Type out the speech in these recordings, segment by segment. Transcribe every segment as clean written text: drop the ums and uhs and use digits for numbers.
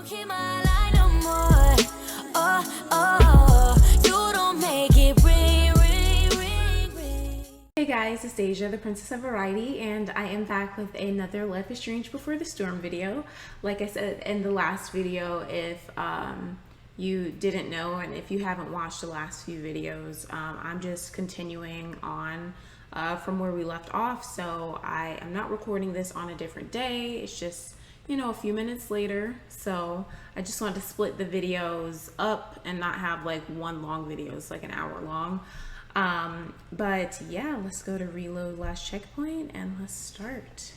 keep my line no more. Oh, oh, you don't make it ring, ring, ring, ring. Hey guys, it's Deja, the Princess of Variety, and I am back with another Life is Strange Before the Storm video. Like I said in the last video, if you didn't know and if you haven't watched the last few videos, I'm just continuing on from where we left off. So I am not recording this on a different day. It's just, you know, a few minutes later. So I just wanted to split the videos up and not have like one long video. It's like an hour long. But yeah, let's go to reload last checkpoint and let's start.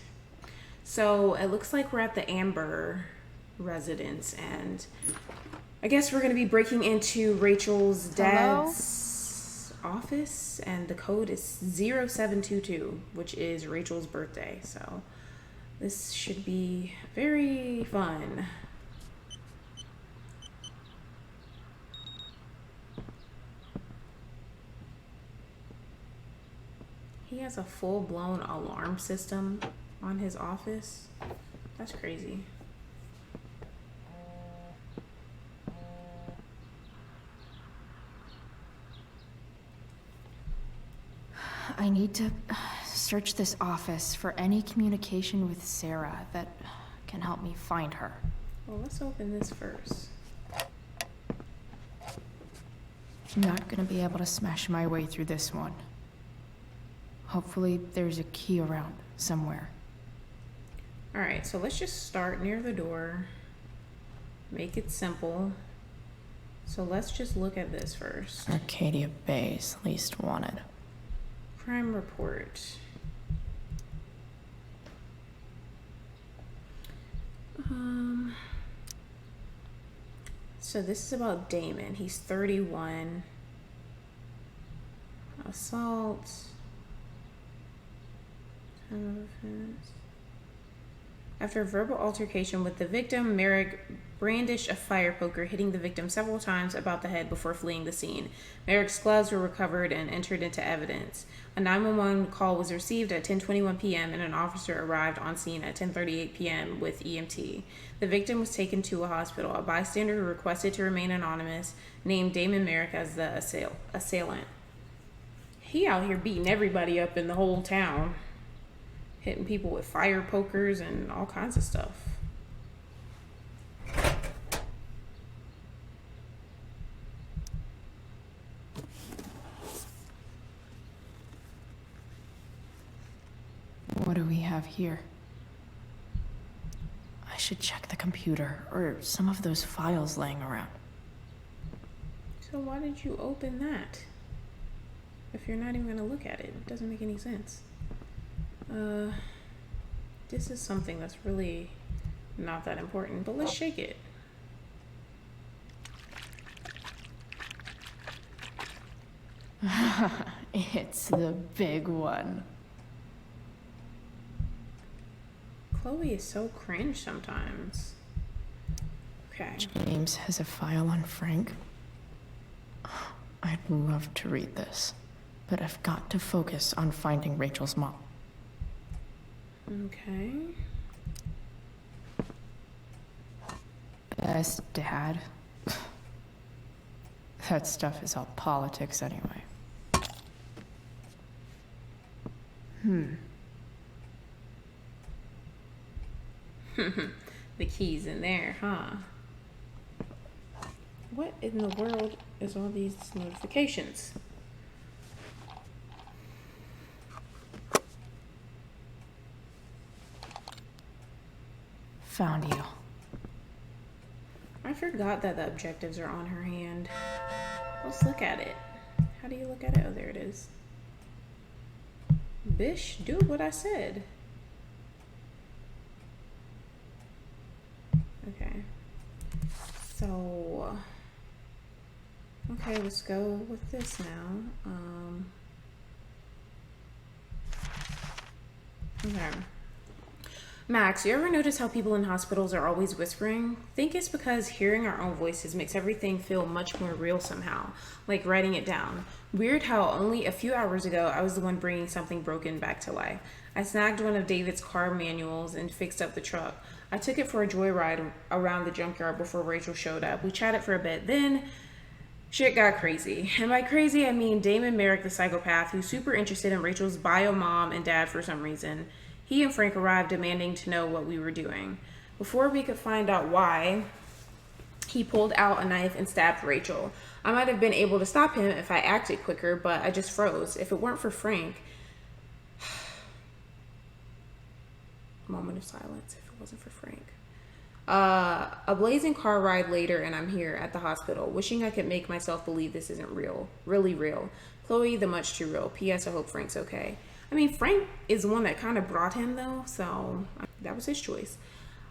So it looks like we're at the Amber residence, and I guess we're gonna be breaking into Rachel's dad's office, and the code is 0722, which is Rachel's birthday. So this should be very fun. He has a full-blown alarm system on his office. That's crazy. I need to search this office for any communication with Sarah that can help me find her. Well, let's open this first. I'm not gonna be able to smash my way through this one. Hopefully there's a key around somewhere. All right, so let's just start near the door. Make it simple. So let's just look at this first. Arcadia Bay's least wanted. Crime report. So this is about Damon. He's 31. Assault. Time of offense. After a verbal altercation with the victim, Merrick brandished a fire poker, hitting the victim several times about the head before fleeing the scene. Merrick's gloves were recovered and entered into evidence. A 911 call was received at 10:21 p.m. and an officer arrived on scene at 10:38 p.m. with EMT. The victim was taken to a hospital. A bystander who requested to remain anonymous named Damon Merrick as the assailant. He out here beating everybody up in the whole town. Hitting people with fire pokers and all kinds of stuff. What do we have here? I should check the computer or some of those files laying around. So why did you open that? If you're not even gonna look at it, it doesn't make any sense. This is something that's really not that important, but let's shake it. It's the big one. Chloe is so cringe sometimes. Okay. James has a file on Frank. I'd love to read this, but I've got to focus on finding Rachel's mom. Okay. Best dad. That stuff is all politics anyway. The key's in there, huh? What in the world is all these notifications? Found you. I forgot that the objectives are on her hand. Let's look at it. How do you look at it? Oh, there it is. Bish, do what I said. Okay. So, okay, let's go with this now. Okay. Max, you ever notice how people in hospitals are always whispering? Think it's because hearing our own voices makes everything feel much more real somehow, like writing it down. Weird how only a few hours ago I was the one bringing something broken back to life. I snagged one of David's car manuals and fixed up the truck. I took it for a joyride around the junkyard before Rachel showed up. We chatted for a bit, then shit got crazy. And by crazy, I mean Damon Merrick, the psychopath, who's super interested in Rachel's bio mom and dad for some reason. He and Frank arrived demanding to know what we were doing. Before we could find out why, he pulled out a knife and stabbed Rachel. I might have been able to stop him if I acted quicker, but I just froze. If it weren't for Frank... Moment of silence. If it wasn't for Frank. A blazing car ride later, and I'm here at the hospital, wishing I could make myself believe this isn't real. Really real. Chloe, the much too real. P.S. I hope Frank's okay. I mean, Frank is the one that kind of brought him, though, so that was his choice.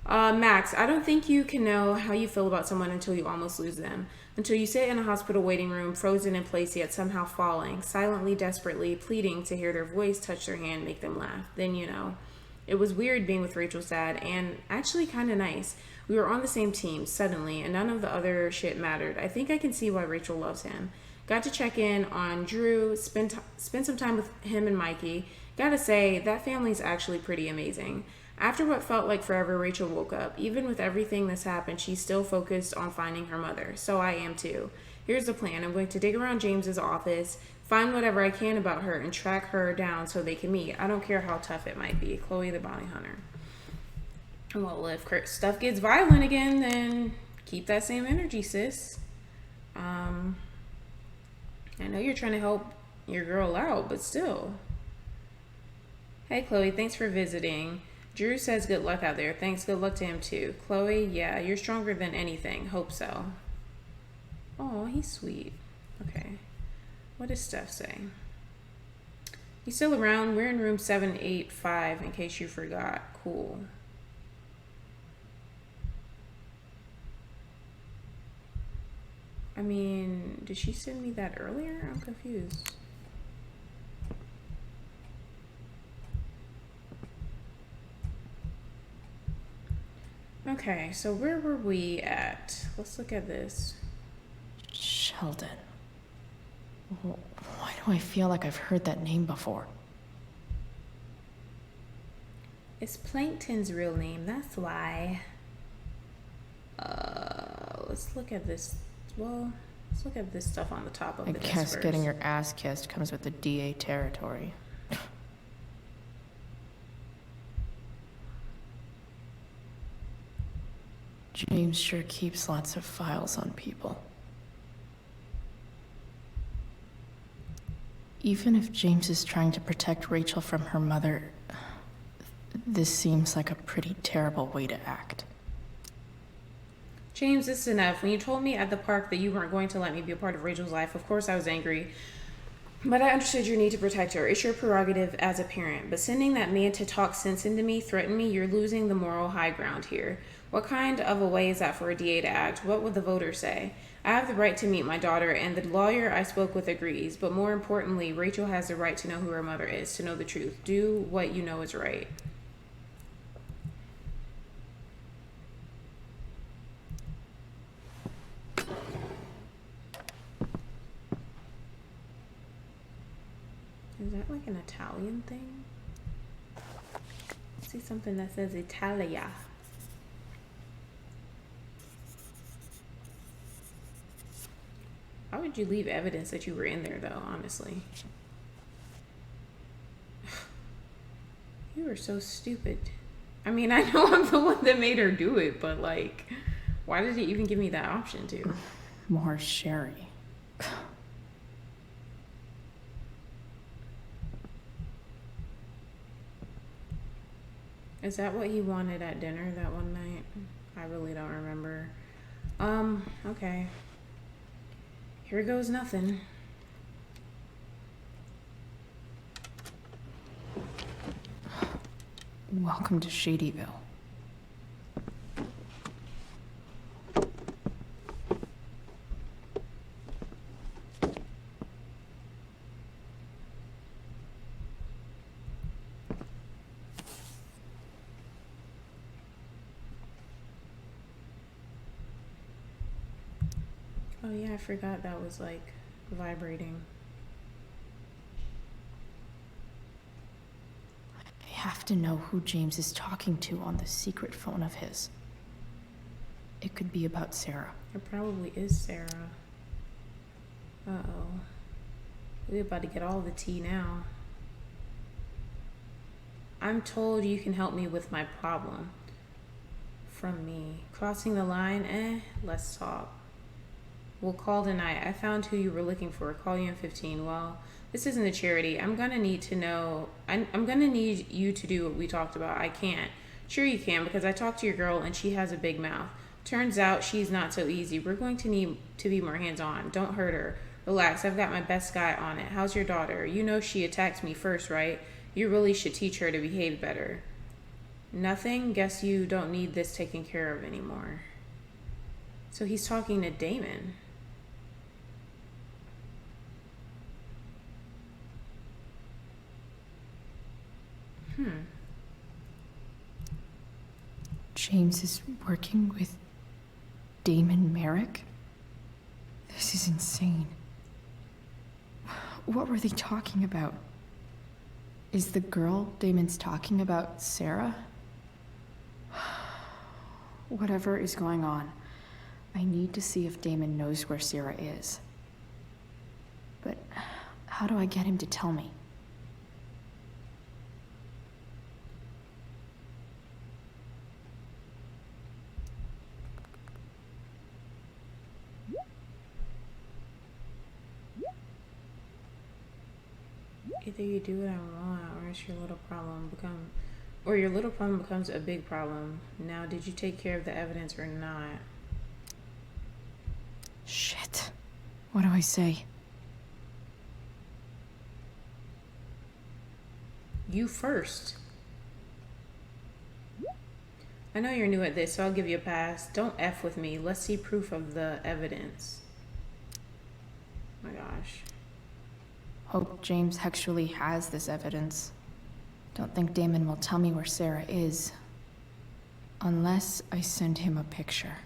Max, I don't think you can know how you feel about someone until you almost lose them. Until you sit in a hospital waiting room, frozen in place yet somehow falling, silently, desperately, pleading to hear their voice, touch their hand, make them laugh. Then you know. It was weird being with Rachel's dad, and actually kind of nice. We were on the same team, suddenly, and none of the other shit mattered. I think I can see why Rachel loves him. Got to check in on Drew, spend some time with him and Mikey. Gotta say, that family's actually pretty amazing. After what felt like forever, Rachel woke up. Even with everything that's happened, she's still focused on finding her mother. So I am too. Here's the plan. I'm going to dig around James's office, find whatever I can about her, and track her down so they can meet. I don't care how tough it might be. Chloe the bounty hunter. Well, if stuff gets violent again, then keep that same energy, sis. I know you're trying to help your girl out, but still. Hey, Chloe, thanks for visiting. Drew says good luck out there. Thanks, good luck to him too. Chloe, yeah, you're stronger than anything. Hope so. Oh, he's sweet. Okay. What does Steph say? He's still around. We're in room 785 in case you forgot. Cool. I mean, did she send me that earlier? I'm confused. Okay, so where were we at? Let's look at this. Sheldon. Why do I feel like I've heard that name before? It's Plankton's real name, that's why. Let's look at this. Well, let's look at this stuff on the top of the desk I guess first. getting your ass kissed comes with the DA territory. James sure keeps lots of files on people. Even if James is trying to protect Rachel from her mother, this seems like a pretty terrible way to act. James, this is enough. When you told me at the park that you weren't going to let me be a part of Rachel's life, of course I was angry. But I understood your need to protect her. It's your prerogative as a parent. But sending that man to talk sense into me, threaten me, you're losing the moral high ground here. What kind of a way is that for a DA to act? What would the voters say? I have the right to meet my daughter, and the lawyer I spoke with agrees. But more importantly, Rachel has the right to know who her mother is, to know the truth. Do what you know is right. Is that like an Italian thing? I see something that says Italia. Why would you leave evidence that you were in there, though, honestly? You were so stupid. I mean, I know I'm the one that made her do it, but, like, why did it even give me that option to? More Sherry. Is that what he wanted at dinner that one night? I really don't remember. Okay. Here goes nothing. Welcome to Shadyville. Oh yeah, I forgot that was like vibrating. I have to know who James is talking to on the secret phone of his. It could be about Sarah. It probably is Sarah. Uh-oh. We're about to get all the tea now. I'm told you can help me with my problem. From me. Crossing the line? Let's talk. We'll call tonight. I found who you were looking for. Call you in 15. Well, this isn't a charity. I'm gonna need to know. I'm gonna need you to do what we talked about. I can't. Sure you can, because I talked to your girl and she has a big mouth. Turns out she's not so easy. We're going to need to be more hands-on. Don't hurt her. Relax. I've got my best guy on it. How's your daughter? You know she attacked me first, right? You really should teach her to behave better. Nothing? Guess you don't need this taken care of anymore. So he's talking to Damon. James is working with Damon Merrick? This is insane. What were they talking about? Is the girl Damon's talking about Sarah? Whatever is going on, I need to see if Damon knows where Sarah is. But how do I get him to tell me? Either you do what I want, or it's your little problem your little problem becomes a big problem. Now, did you take care of the evidence or not? Shit. What do I say? You first. I know you're new at this, so I'll give you a pass. Don't F with me. Let's see proof of the evidence. Oh my gosh. Hope James actually has this evidence. Don't think Damon will tell me where Sarah is. Unless I send him a picture.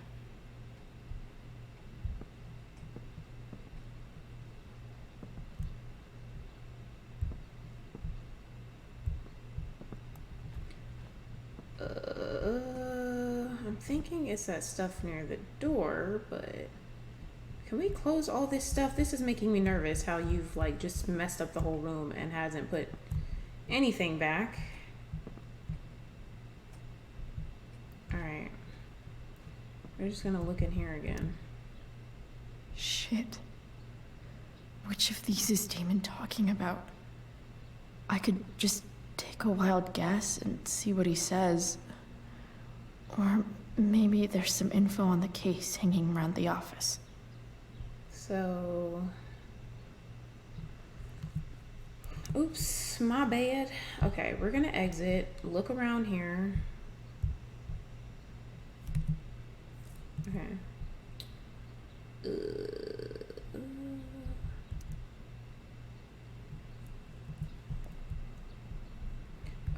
I'm thinking it's that stuff near the door, but can we close all this stuff? This is making me nervous how you've like just messed up the whole room and hasn't put anything back. Alright. We're just gonna look in here again. Shit. Which of these is Damon talking about? I could just take a wild guess and see what he says. Or maybe there's some info on the case hanging around the office. So... Oops, my bad. Okay, we're gonna exit, look around here. Okay.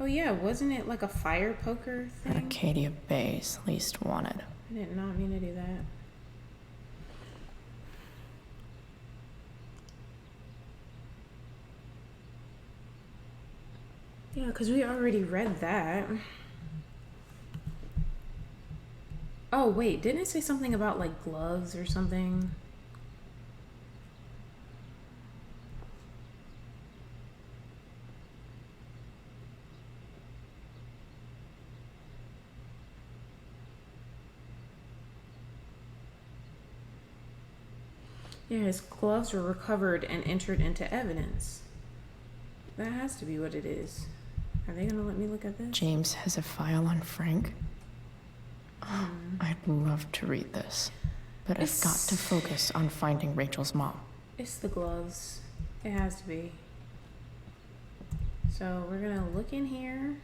Oh yeah, wasn't it like a fire poker thing? Arcadia Bay's least wanted. I did not mean to do that. Yeah, because we already read that. Oh, wait, didn't it say something about like gloves or something? Yeah, his gloves were recovered and entered into evidence. That has to be what it is. Are they gonna let me look at this? James has a file on Frank. I'd love to read this, but I've got to focus on finding Rachel's mom. It's the gloves. It has to be. So we're gonna look in here.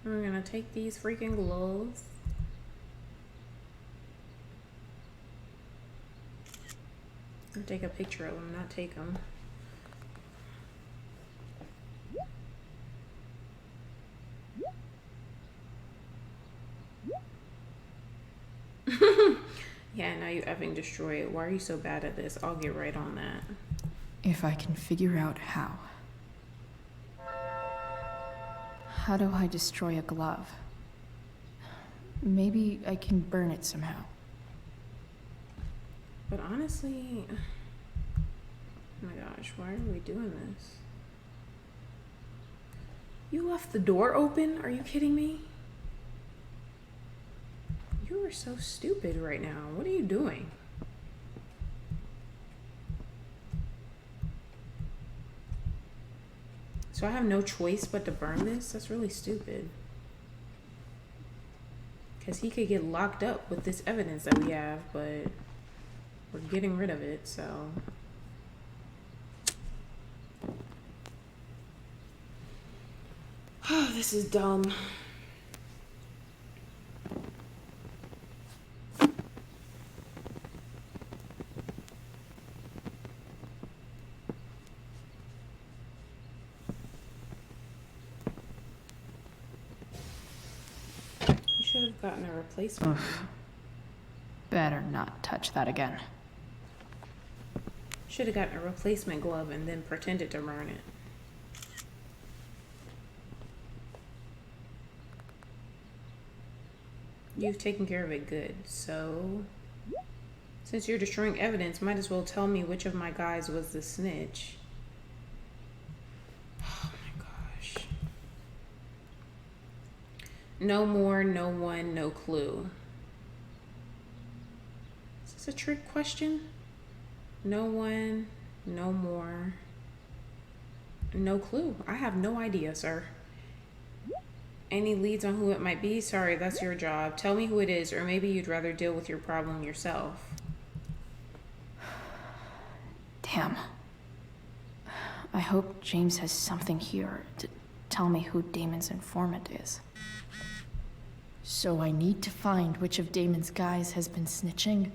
We're gonna take these freaking gloves. Or take a picture of them, not take them. Yeah, now you effing destroy it. Why are you so bad at this? I'll get right on that. If I can figure out how. How do I destroy a glove? Maybe I can burn it somehow. But honestly, oh my gosh, why are we doing this? You left the door open? Are you kidding me? You are so stupid right now. What are you doing? So I have no choice but to burn this? That's really stupid. Because he could get locked up with this evidence that we have, but we're getting rid of it, so. Oh, this is dumb. Should have gotten a replacement. Better not touch that again. Should have gotten a replacement glove and then pretended to burn it. You've taken care of it good, so since you're destroying evidence, might as well tell me which of my guys was the snitch. Oh my gosh. No more, no one, no clue. Is this a trick question? No one, no more, no clue. I have no idea, sir. Any leads on who it might be? Sorry, that's your job. Tell me who it is, or maybe you'd rather deal with your problem yourself. Damn. I hope James has something here to tell me who Damon's informant is. So I need to find which of Damon's guys has been snitching.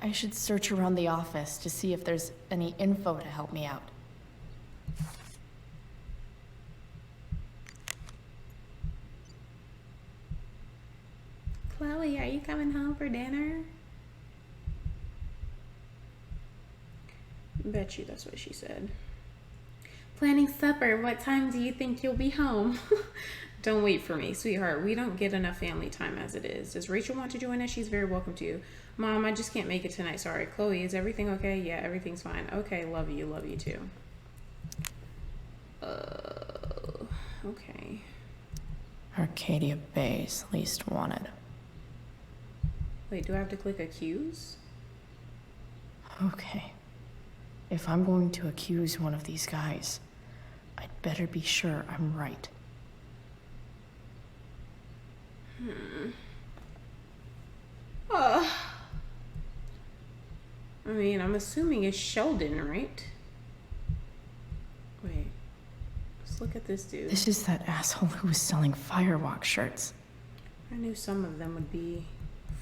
I should search around the office to see if there's any info to help me out. Chloe, are you coming home for dinner? Bet you that's what she said. Planning supper. What time do you think you'll be home? Don't wait for me, sweetheart. We don't get enough family time as it is. Does Rachel want to join us? She's very welcome to. Mom, I just can't make it tonight. Sorry. Chloe, is everything okay? Yeah, everything's fine. Okay, love you. Love you too. Okay. Arcadia Bay's least wanted. Wait, do I have to click accuse? Okay. If I'm going to accuse one of these guys, I'd better be sure I'm right. I mean, I'm assuming it's Sheldon, right? Wait. Let's look at this dude. This is that asshole who was selling Firewalk shirts. I knew some of them would be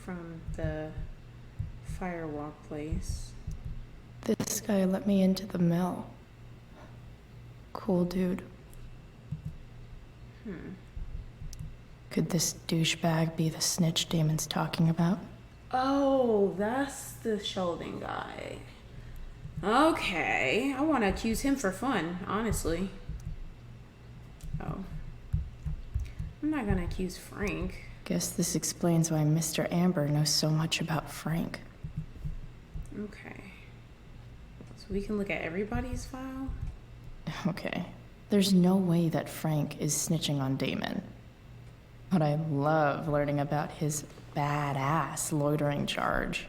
from the Firewalk place. This guy let me into the mill. Cool dude. Could this douchebag be the snitch Damon's talking about? Oh, that's the Sheldon guy. Okay. I want to accuse him for fun, honestly. Oh. I'm not gonna accuse Frank. Guess this explains why Mr. Amber knows so much about Frank. Okay. So we can look at everybody's file? Okay. There's no way that Frank is snitching on Damon. But I love learning about his badass loitering charge.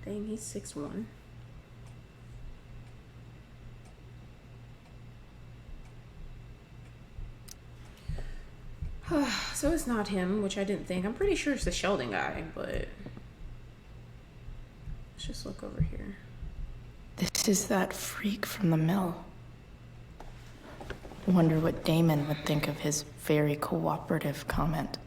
Dang, he's 6'1". So it's not him, which I didn't think. I'm pretty sure it's the Sheldon guy, but let's just look over here. This is that freak from the mill. Wonder what Damon would think of his very cooperative comment.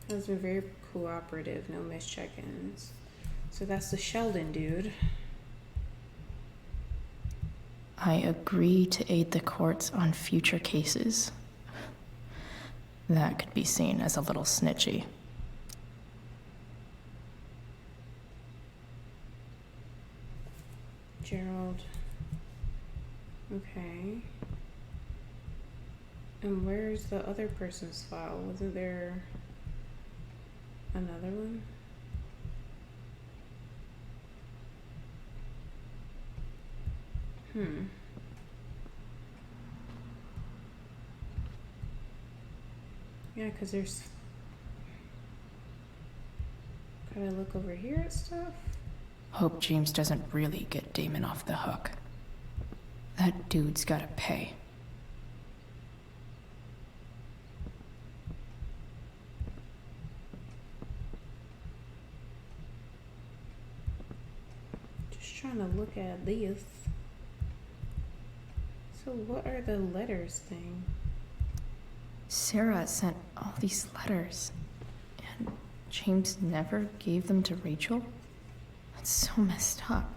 Has been very cooperative, no missed check-ins. So that's the Sheldon dude. I agree to aid the courts on future cases. That could be seen as a little snitchy. Gerald. Okay. And where's the other person's file? Wasn't there another one? Yeah, because there's... Gotta look over here at stuff. Hope James doesn't really get Damon off the hook. That dude's gotta pay. Just trying to look at this. So what are the letters thing? Sarah sent all these letters, and James never gave them to Rachel? That's so messed up.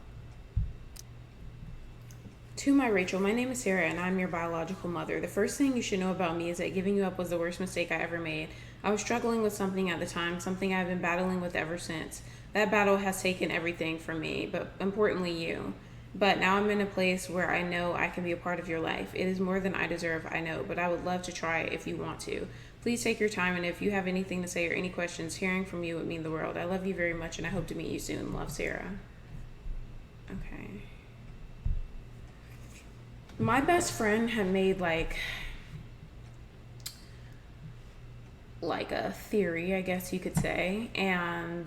To my Rachel, my name is Sarah and I'm your biological mother. The first thing you should know about me is that giving you up was the worst mistake I ever made. I was struggling with something at the time, something I've been battling with ever since. That battle has taken everything from me, but importantly you. But now I'm in a place where I know I can be a part of your life. It is more than I deserve, I know, but I would love to try if you want to. Please take your time, and if you have anything to say or any questions, hearing from you would mean the world. I love you very much, and I hope to meet you soon. Love, Sarah. Okay. My best friend had made like a theory, I guess you could say, and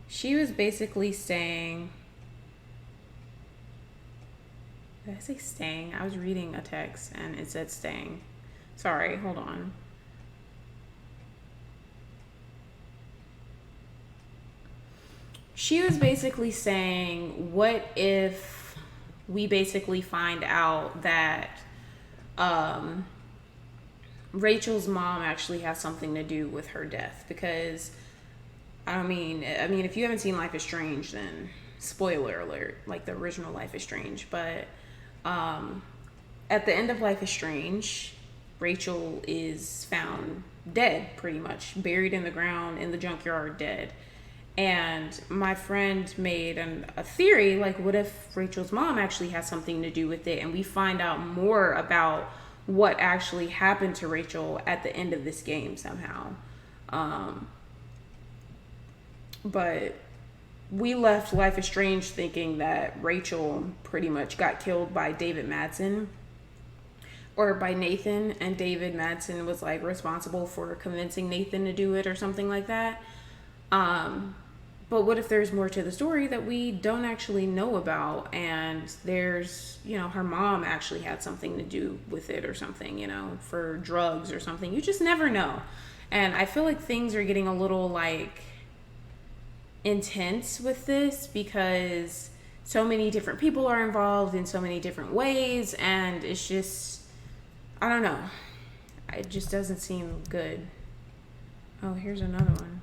she was basically saying, did I say staying? I was reading a text and it said staying. Sorry, hold on. She was basically saying, what if we basically find out that Rachel's mom actually has something to do with her death? Because I mean, if you haven't seen Life is Strange, then spoiler alert, like the original Life is Strange. But at the end of Life is Strange, Rachel is found dead, pretty much buried in the ground in the junkyard, dead. And my friend made a theory, like, what if Rachel's mom actually has something to do with it, and we find out more about what actually happened to Rachel at the end of this game somehow. But we left Life is Strange thinking that Rachel pretty much got killed by David Madsen, or by Nathan, and David Madsen was like responsible for convincing Nathan to do it or something like that. But what if there's more to the story that we don't actually know about, and there's, her mom actually had something to do with it or something, for drugs or something. You just never know. And I feel like things are getting a little like intense with this because so many different people are involved in so many different ways, and it's just, I don't know. It just doesn't seem good. Oh, here's another one.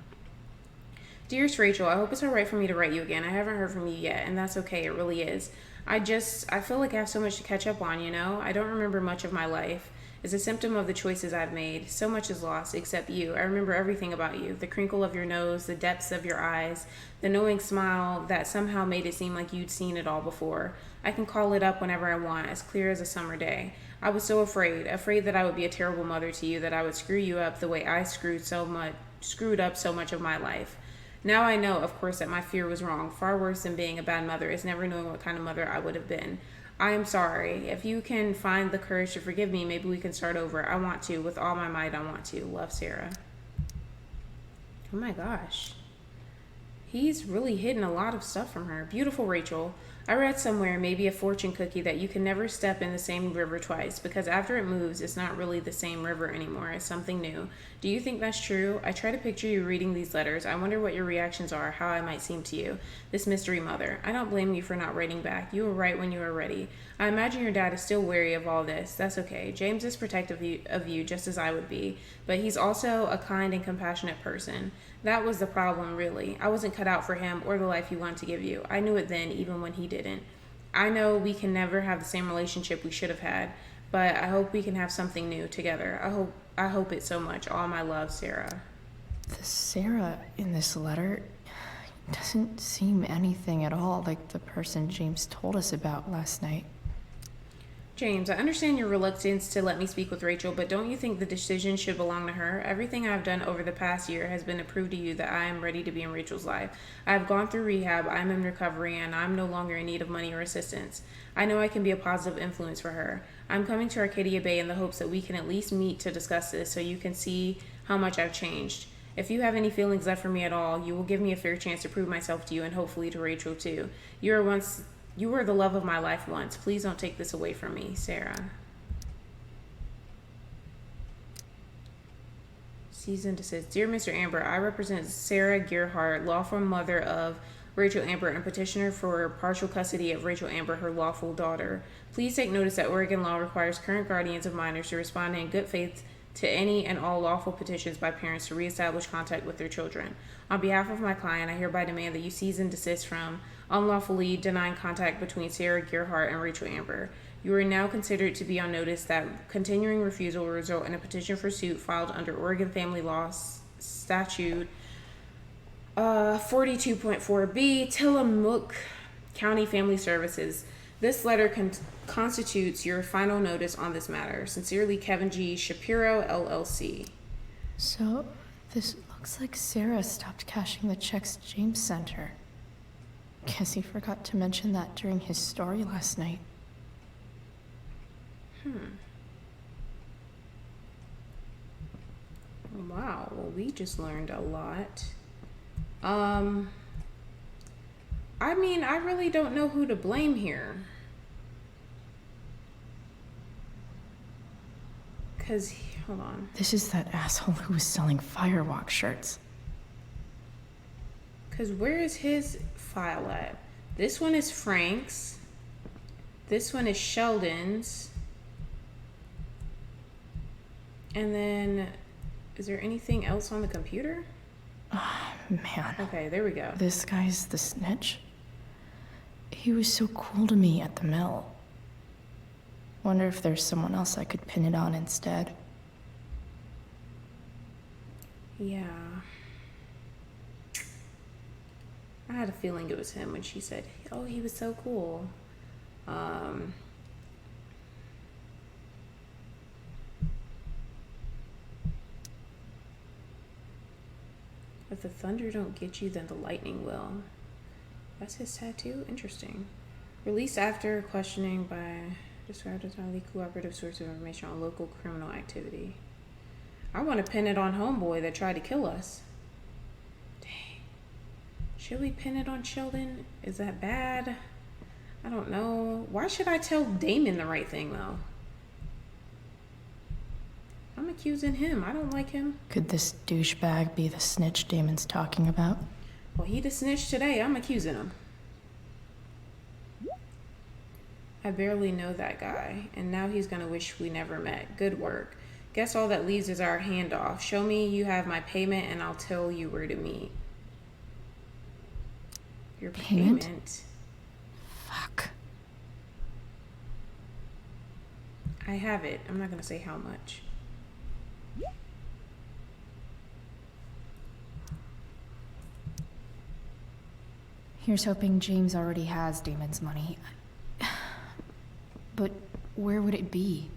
Dearest Rachel, I hope it's all right for me to write you again. I haven't heard from you yet, and that's okay. It really is. I feel like I have so much to catch up on, I don't remember much of my life. It's a symptom of the choices I've made. So much is lost except you. I remember everything about you. The crinkle of your nose, the depths of your eyes, the knowing smile that somehow made it seem like you'd seen it all before. I can call it up whenever I want, as clear as a summer day. I was so afraid that I would be a terrible mother to you, that I would screw you up the way I screwed up so much of my life. Now I know, of course, that my fear was wrong. Far worse than being a bad mother is never knowing what kind of mother I would have been. I am sorry. If you can find the courage to forgive me, maybe we can start over. I want to. With all my might, I want to. Love, Sarah. Oh my gosh. He's really hidden a lot of stuff from her. Beautiful Rachel. I read somewhere, maybe a fortune cookie, that you can never step in the same river twice, because after it moves, it's not really the same river anymore. It's something new. Do you think that's true? I try to picture you reading these letters. I wonder what your reactions are, how I might seem to you. This mystery mother. I don't blame you for not writing back. You were right when you were ready. I imagine your dad is still wary of all this. That's okay. James is protective of you just as I would be, but he's also a kind and compassionate person. That was the problem, really. I wasn't cut out for him or the life he wanted to give you. I knew it then, even when he didn't. I know we can never have the same relationship we should have had. but I hope we can have something new together. I hope it so much. All my love, Sarah. The Sarah in this letter doesn't seem anything at all like the person James told us about last night. James, I understand your reluctance to let me speak with Rachel, but don't you think the decision should belong to her? Everything I've done over the past year has been to prove to you that I am ready to be in Rachel's life. I have gone through rehab, I'm in recovery, and I'm no longer in need of money or assistance. I know I can be a positive influence for her. I'm coming to Arcadia Bay in the hopes that we can at least meet to discuss this so you can see how much I've changed. If you have any feelings left for me at all, you will give me a fair chance to prove myself to you and hopefully to Rachel too. You were the love of my life once. Please don't take this away from me, Sarah. Season desist. Dear Mr. Amber, I represent Sarah Gearhart, lawful mother of Rachel Amber and petitioner for partial custody of Rachel Amber, her lawful daughter. Please take notice that Oregon law requires current guardians of minors to respond in good faith to any and all lawful petitions by parents to reestablish contact with their children. On behalf of my client, I hereby demand that you cease and desist from unlawfully denying contact between Sarah Gearhart and Rachel Amber. You are now considered to be on notice that continuing refusal will result in a petition for suit filed under Oregon Family Law Statute 42.4b, Tillamook County Family Services. This letter constitutes your final notice on this matter. Sincerely, Kevin G. Shapiro, LLC. So, this looks like Sarah stopped cashing the checks James sent her. Guess he forgot to mention that during his story last night. Wow, well, we just learned a lot. I mean, I really don't know who to blame here. Because, hold on. This is that asshole who was selling Firewalk shirts. Because where is his file at? This one is Frank's. This one is Sheldon's. And then, is there anything else on the computer? Oh, man. Okay, there we go. This guy's the snitch? He was so cool to me at the mill. Wonder if there's someone else I could pin it on instead. Yeah. I had a feeling it was him when she said, oh, he was so cool. If the thunder don't get you, then the lightning will. That's his tattoo? Interesting. Released after questioning by described as highly cooperative source of information on local criminal activity. I want to pin it on homeboy that tried to kill us. Dang. Should we pin it on Sheldon? Is that bad? I don't know. Why should I tell Damon the right thing, though? I'm accusing him. I don't like him. Could this douchebag be the snitch Damon's talking about? Well, he just snitched today. I'm accusing him. I barely know that guy, and now he's gonna wish we never met. Good work. Guess all that leaves is our handoff. Show me you have my payment, and I'll tell you where to meet. Your payment? Fuck. I have it. I'm not gonna say how much. Here's hoping James already has Damon's money. But where would it be?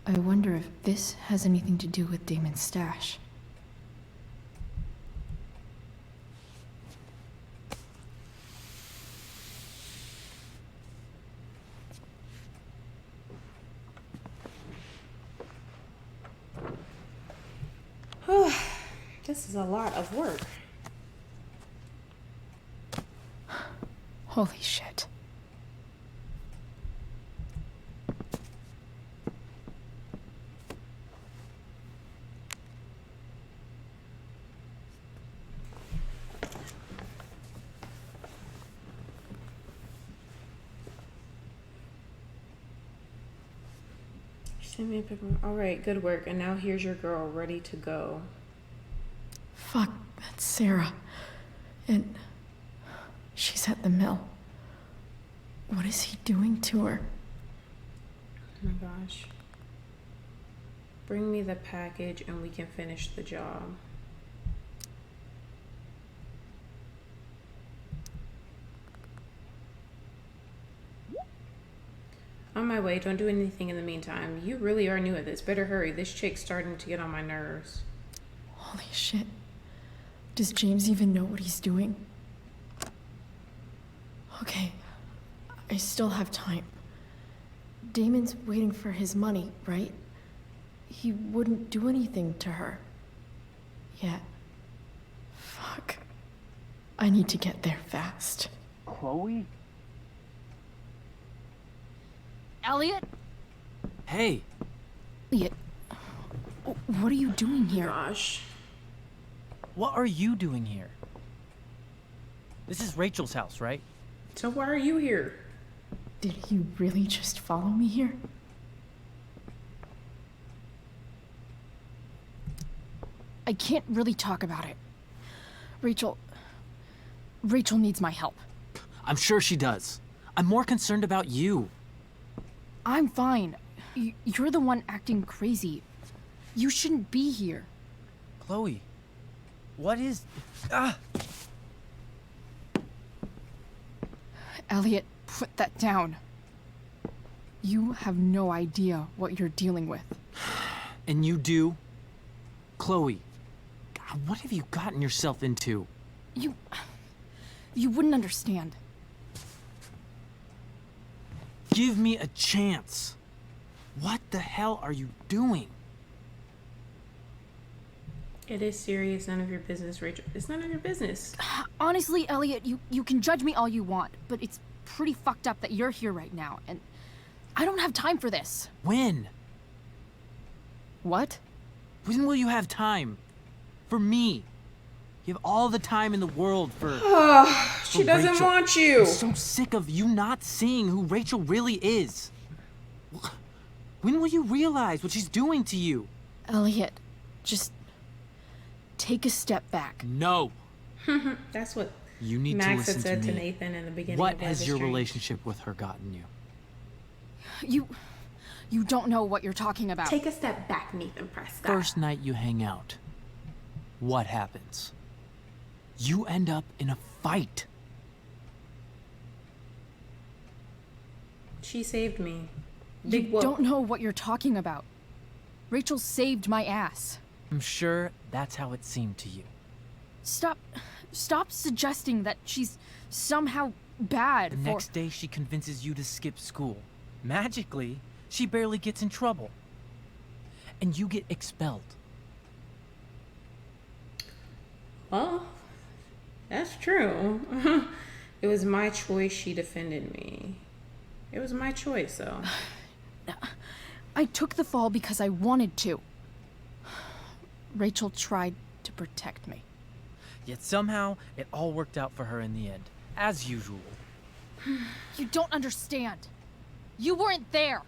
I wonder if this has anything to do with Damon's stash. This is a lot of work. Holy shit. Send me a paper. All right, good work. And now here's your girl ready to go. Fuck, that's Sarah. And she's at the mill. What is he doing to her? Oh my gosh. Bring me the package and we can finish the job. On my way. Don't do anything in the meantime. You really are new at this. Better hurry. This chick's starting to get on my nerves. Holy shit. Does James even know what he's doing? Okay, I still have time. Damon's waiting for his money, right? He wouldn't do anything to her. Yet. Fuck. I need to get there fast. Chloe? Elliot? Hey, Elliot, what are you doing here? Gosh. what are you doing here? This is Rachel's house, right? So why are you here? Did he really just follow me here? I can't really talk about it. Rachel needs my help. I'm sure she does. I'm more concerned about you. I'm fine. You're the one acting crazy. You shouldn't be here. Chloe, what is... Ah! Elliot, put that down. You have no idea what you're dealing with. And you do? Chloe, God, what have you gotten yourself into? You wouldn't understand. Give me a chance. What the hell are you doing? It is serious. None of your business, Rachel. It's none of your business. Honestly, Elliot, you can judge me all you want, but it's pretty fucked up that you're here right now, and I don't have time for this. When? What? When will you have time? For me. You have all the time in the world for... She doesn't Rachel. want you. I'm so sick of you not seeing who Rachel really is. When will you realize what she's doing to you? Elliot, just take a step back. No. That's what You need to Max listen had said to to me. Nathan in the beginning. What of has Life is your Strange. relationship with her gotten you? You don't know what you're talking about. Take a step back, Nathan Prescott. First night you hang out, what happens? You end up in a fight. She saved me. You Big whoop. don't know what you're talking about. Rachel saved my ass. I'm sure that's how it seemed to you. Stop suggesting that she's somehow bad The for... next day she convinces you to skip school. Magically, she barely gets in trouble. And you get expelled. Well, that's true. It was my choice. She defended me. It was my choice, though. I took the fall because I wanted to. Rachel tried to protect me. Yet somehow, it all worked out for her in the end. As usual. You don't understand. You weren't there.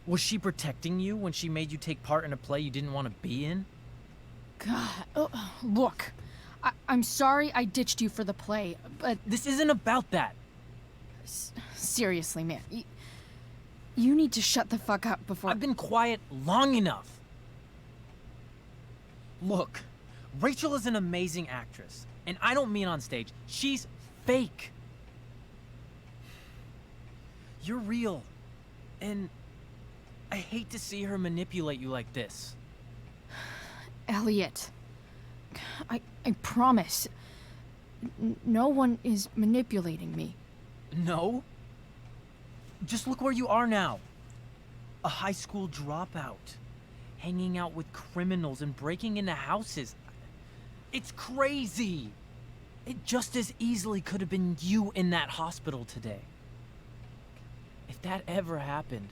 Was she protecting you when she made you take part in a play you didn't want to be in? God, look. I'm sorry I ditched you for the play, but This isn't about that. seriously, man. You need to shut the fuck up before... I've been quiet long enough. Look, Rachel is an amazing actress. And I don't mean on stage. She's fake. You're real. And I hate to see her manipulate you like this. Elliot, I promise. No one is manipulating me. No? Just look where you are now. A high school dropout. Hanging out with criminals and breaking into houses. It's crazy. It just as easily could have been you in that hospital today. If that ever happened.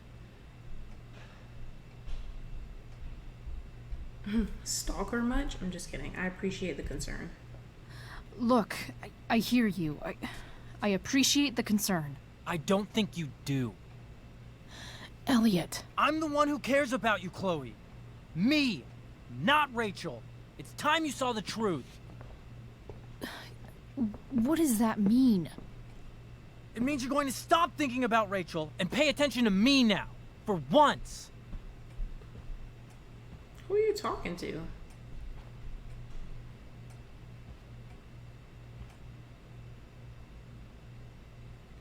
Stalker much? I'm just kidding. I appreciate the concern. Look, I hear you. I appreciate the concern. I don't think you do. Elliot, I'm the one who cares about you, Chloe. Me, not Rachel. It's time you saw the truth. What does that mean? It means you're going to stop thinking about Rachel and pay attention to me now. For once. Who are you talking to?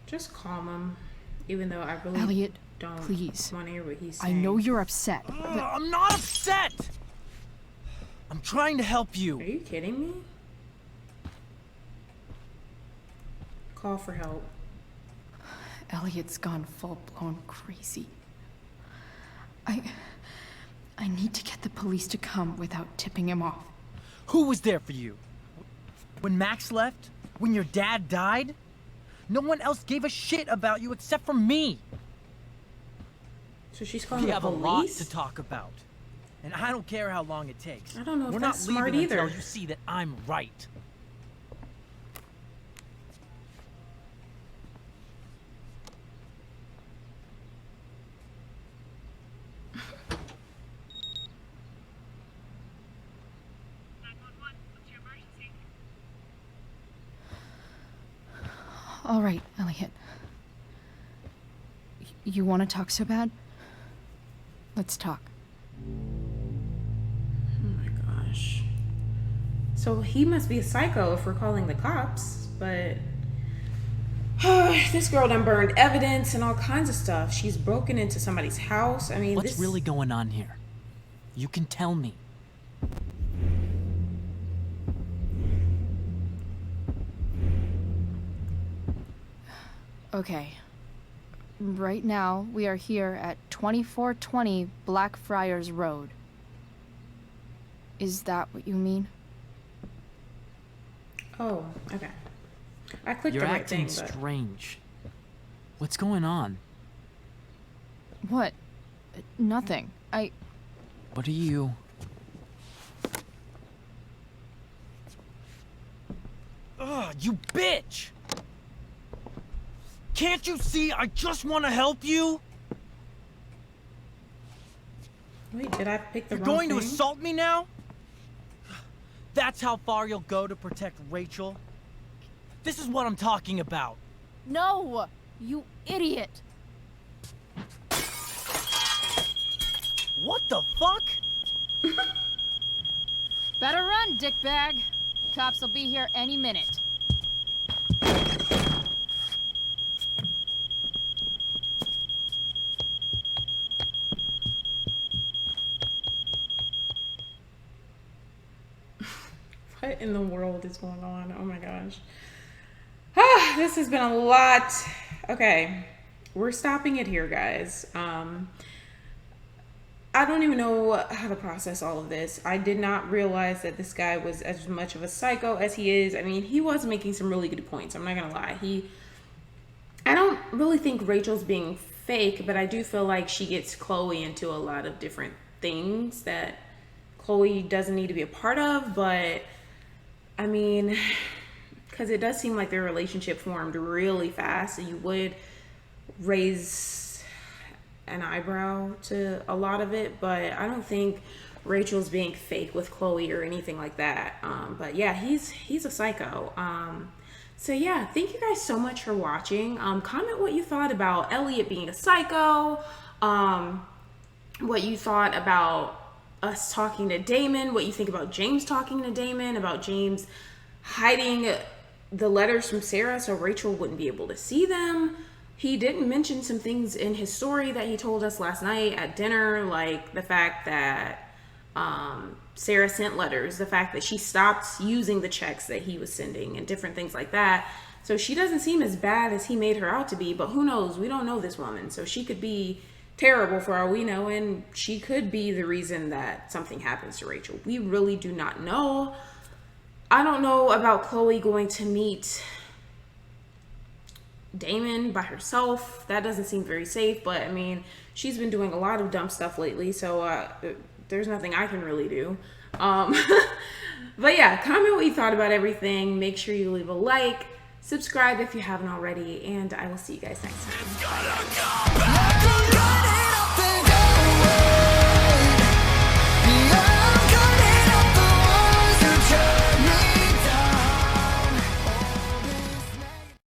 Just calm him. Even though I really Elliot, don't please. want to hear what he's I saying. know you're upset, but I'm not upset! I'm trying to help Are you. you kidding me? Call for help. Elliot's gone full-blown crazy. I need to get the police to come without tipping him off. Who was there for you? When Max left? When your dad died? No one else gave a shit about you except for me. So she's calling We the have a lot police? to talk about. And I don't care how long it takes. I don't know if We're that's not smart leaving either. until you see that I'm right. All right, Elliot. You want to talk so bad? Let's talk. Oh my gosh. So he must be a psycho if we're calling the cops, but this girl done burned evidence and all kinds of stuff. She's broken into somebody's house. I mean, What's this really going on here? You can tell me. okay. Right now, we are here at 2420 Blackfriars Road. Is that what you mean? Oh, okay. I clicked You're the right acting thing, but strange. What's going on? What? Nothing. What are you? Ugh, you bitch! Can't you see I just want to help you? wait, did I pick the You're wrong going thing? to assault me now? That's how far you'll go to protect Rachel? This is what I'm talking about. No! You idiot! What the fuck? Better run, dickbag. Cops will be here any minute. What in the world is going on? Oh my gosh. Ah, this has been a lot. Okay, we're stopping it here, guys. I don't even know how to process all of this. I did not realize that this guy was as much of a psycho as he is. I mean, he was making some really good points. I'm not gonna lie. I don't really think Rachel's being fake, but I do feel like she gets Chloe into a lot of different things that Chloe doesn't need to be a part of. But I mean, because it does seem like their relationship formed really fast, so you would raise an eyebrow to a lot of it, but I don't think Rachel's being fake with Chloe or anything like that. But yeah, he's a psycho. So yeah, thank you guys so much for watching. Comment what you thought about Elliot being a psycho, what you thought about us talking to Damon, what you think about James talking to Damon, about James hiding the letters from Sarah so Rachel wouldn't be able to see them. He didn't mention some things in his story that he told us last night at dinner, like the fact that Sarah sent letters, the fact that she stopped using the checks that he was sending and different things like that. So she doesn't seem as bad as he made her out to be, but who knows? We don't know this woman. So she could be terrible for all we know, and she could be the reason that something happens to Rachel. We really do not know. I don't know about Chloe going to meet Damon by herself. That doesn't seem very safe, but I mean, she's been doing a lot of dumb stuff lately, so there's nothing I can really do. But yeah, comment what you thought about everything. Make sure you leave a like, subscribe if you haven't already, and I will see you guys next time. Bye.